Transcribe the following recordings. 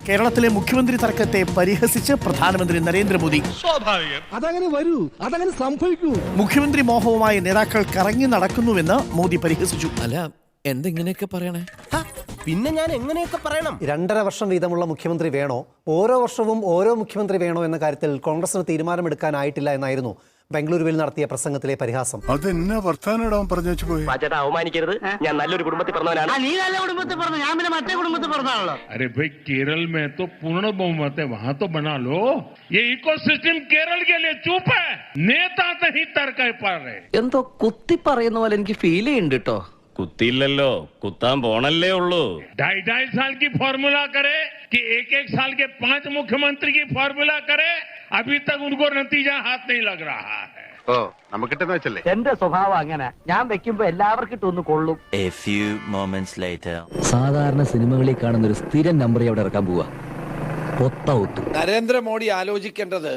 കേരളത്തിലെ മുഖ്യമന്ത്രി തർക്കത്തെ പരിഹസിച്ച് പ്രധാനമന്ത്രി നരേന്ദ്രമോദി. അതങ്ങനെ വരൂ, അതങ്ങനെ സംഭവിക്കൂ. മുഖ്യമന്ത്രി മോഹവുമായി നേതാക്കൾ കറങ്ങി നടക്കുന്നുവെന്ന് മോദി പരിഹസിച്ചു. അല്ല, എന്തെങ്ങനെയൊക്കെ പറയണേ? പിന്നെ ഞാൻ എങ്ങനെയൊക്കെ പറയണം? 2.5 വർഷം വീതമുള്ള മുഖ്യമന്ത്രി വേണോ, ഓരോ വർഷവും ഓരോ മുഖ്യമന്ത്രി വേണോ എന്ന കാര്യത്തിൽ കോൺഗ്രസിന് തീരുമാനമെടുക്കാനായിട്ടില്ല എന്നായിരുന്നു ബംഗളൂരുവിൽ നടത്തിയ പ്രസംഗത്തിലെ പരിഹാസം. അതെന്നാ വർത്താനം പറഞ്ഞു വെച്ചു പോയി. അവമാനിക്കരുത്, ഞാൻ നല്ലൊരു കുടുംബത്തിൽ പറഞ്ഞവനാണ്. നീ നല്ല കുടുംബത്തിൽ പറഞ്ഞു, ഞാൻ പിന്നെ മറ്റേ കുടുംബത്തിൽ പറഞ്ഞാണല്ലോ. अरे भाई, केरल में तो पूर्ण बहुमत है, वहाँ तो बना लो. ये इकोसिस्टम केरल के लिए चुप है, नेता नहीं तर्क पा रहे. എന്തോ കുത്തി പറയുന്ന പോലെ എനിക്ക് ഫീൽ ചെയ്യുന്നുണ്ട് കേട്ടോ. കുത്തിയില്ലല്ലോ, കുത്താൻ പോണല്ലേ ഉള്ളൂ. 2.5 साल की फॉर्मूला करे कि 1 साल के 5 मुख्यमंत्री की फॉर्मूला करे, अभी तक उनको नतीजा हाथ नहीं लग रहा है. എന്റെ സ്വഭാവം അങ്ങനെ, ഞാൻ വെക്കുമ്പോ എല്ലാവർക്കും ഇട്ടൊന്ന് കൊള്ളും. A few moments later. സാധാരണ സിനിമകളിൽ കാണുന്ന ഒരു സ്ഥിരം നമ്പർ അവിടെ ഇറക്കാൻ പോവാ. ഒത്ത നരേന്ദ്രമോദി ആലോചിക്കേണ്ടത്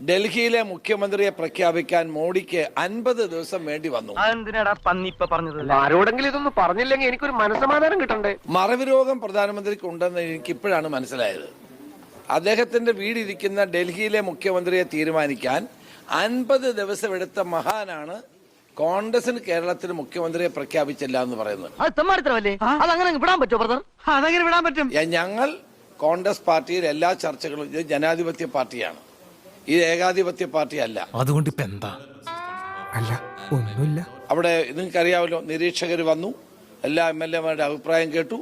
ഡൽഹിയിലെ മുഖ്യമന്ത്രിയെ പ്രഖ്യാപിക്കാൻ മോഡിക്ക് 50 ദിവസം വേണ്ടി വന്നു. അതെന്തിനാടാ പന്നിപ്പ പറഞ്ഞത്? ആരോടെങ്കിലും ഇതൊന്നും പറഞ്ഞില്ലെങ്കിൽ എനിക്കൊരു മനസ്സമാധാനം കിട്ടണ്ടേ? മറവി രോഗം പ്രധാനമന്ത്രിക്ക് ഉണ്ടെന്ന് എനിക്ക് ഇപ്പോഴാണ് മനസ്സിലായത്. അദ്ദേഹത്തിന്റെ വീടിരിക്കുന്ന ഡൽഹിയിലെ മുഖ്യമന്ത്രിയെ തീരുമാനിക്കാൻ 50 ദിവസം എടുത്ത മഹാനാണ് കോൺഗ്രസിന് കേരളത്തിൽ മുഖ്യമന്ത്രിയെ പ്രഖ്യാപിച്ചില്ല എന്ന് പറയുന്നത്. അത് തെമ്മാടിത്തരമല്ലേ? അതങ്ങനെ വിടാൻ പറ്റുമോ ബ്രദർ? അതെങ്ങനെ വിടാൻ പറ്റും? ഞങ്ങൾ കോൺഗ്രസ് പാർട്ടിയിൽ എല്ലാ ചർച്ചകളും, ഇത് ജനാധിപത്യ പാർട്ടിയാണ്, ഇത് ഏകാധിപത്യ പാർട്ടി അല്ല. അതുകൊണ്ട് ഇപ്പൊ എന്താ? അല്ല, ഒന്നുമില്ല. അവിടെ നിങ്ങൾക്കറിയാമല്ലോ, നിരീക്ഷകർ വന്നു, എല്ലാ MLA-മാരുടെ അഭിപ്രായം കേട്ടു.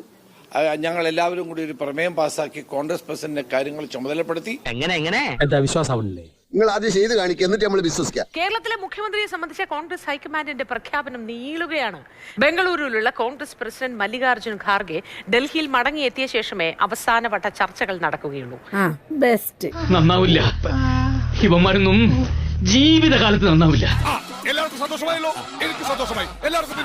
ഞങ്ങൾ എല്ലാവരും കൂടി ഒരു പ്രമേയം പാസ്സാക്കി കോൺഗ്രസ് പ്രസിഡന്റിന്റെ കാര്യങ്ങൾ ചുമതലപ്പെടുത്തി. എന്താ വിശ്വാസമാവണില്ലേ? നിങ്ങൾ ആദ്യം ചെയ്ത് കാണിക്കുക, എന്നിട്ട് നമ്മൾ വിശ്വസിക്കാം. കേരളത്തിലെ മുഖ്യമന്ത്രിയെ സംബന്ധിച്ച കോൺഗ്രസ് ഹൈക്കമാൻഡിന്റെ പ്രഖ്യാപനം നീളുകയാണ്. ബംഗളൂരുവിലുള്ള കോൺഗ്രസ് പ്രസിഡന്റ് മല്ലികാർജ്ജുൻ ഖാർഗെ ഡൽഹിയിൽ മടങ്ങിയെത്തിയ ശേഷമേ അവസാനവട്ട ചർച്ചകൾ നടക്കുകയുള്ളൂ. നന്നാവില്ല, ഇവന്മാരൊന്നും ജീവിതകാലത്ത് നന്നാവില്ല. എല്ലാവർക്കും സന്തോഷമായല്ലോ, എനിക്ക് സന്തോഷമായി. എല്ലാവർക്കും